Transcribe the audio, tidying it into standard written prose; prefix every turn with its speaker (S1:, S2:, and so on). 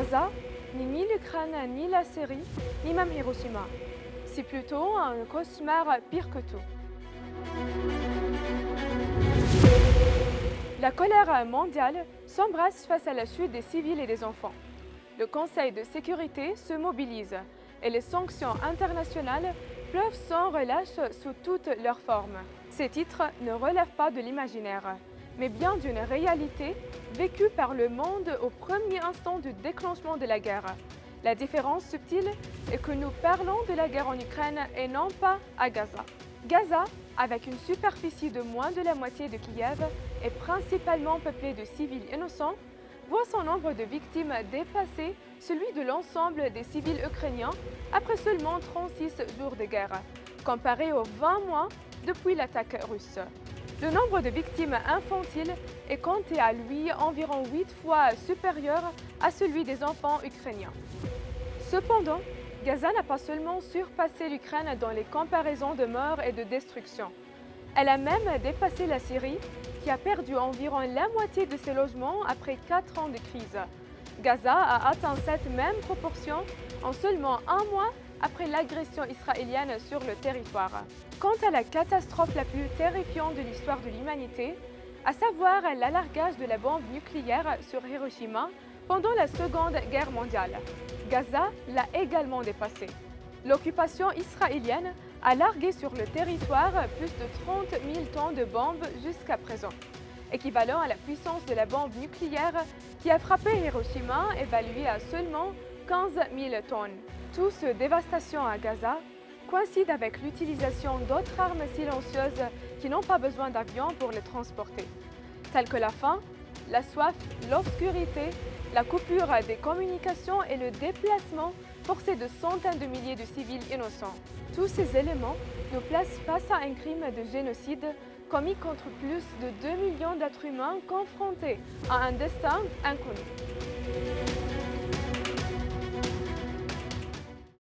S1: Gaza n'est ni l'Ukraine, ni la Syrie, ni même Hiroshima. C'est plutôt un cauchemar pire que tout. La colère mondiale s'embrasse face à la chute des civils et des enfants. Le Conseil de sécurité se mobilise et les sanctions internationales pleuvent sans relâche sous toutes leurs formes. Ces titres ne relèvent pas de l'imaginaire, mais bien d'une réalité vécue par le monde au premier instant du déclenchement de la guerre. La différence subtile est que nous parlons de la guerre en Ukraine et non pas à Gaza. Gaza, avec une superficie de moins de la moitié de Kiev, est principalement peuplée de civils innocents, voit son nombre de victimes dépasser celui de l'ensemble des civils ukrainiens après seulement 36 jours de guerre, comparé aux 20 mois depuis l'attaque russe. Le nombre de victimes infantiles est quant à lui environ 8 fois supérieur à celui des enfants ukrainiens. Cependant, Gaza n'a pas seulement surpassé l'Ukraine dans les comparaisons de morts et de destruction. Elle a même dépassé la Syrie, qui a perdu environ la moitié de ses logements après 4 ans de crise. Gaza a atteint cette même proportion en seulement un mois après l'agression israélienne sur le territoire. Quant à la catastrophe la plus terrifiante de l'histoire de l'humanité, à savoir l'alargage de la bombe nucléaire sur Hiroshima pendant la Seconde Guerre mondiale, Gaza l'a également dépassée. L'occupation israélienne a largué sur le territoire plus de 30 000 tonnes de bombes jusqu'à présent, équivalent à la puissance de la bombe nucléaire qui a frappé Hiroshima, évaluée à seulement 15 000 tonnes. Toute cette dévastation à Gaza coïncide avec l'utilisation d'autres armes silencieuses qui n'ont pas besoin d'avions pour les transporter, telles que la faim, la soif, l'obscurité, la coupure des communications et le déplacement forcé de centaines de milliers de civils innocents. Tous ces éléments nous placent face à un crime de génocide commis contre plus de 2 millions d'êtres humains confrontés à un destin inconnu.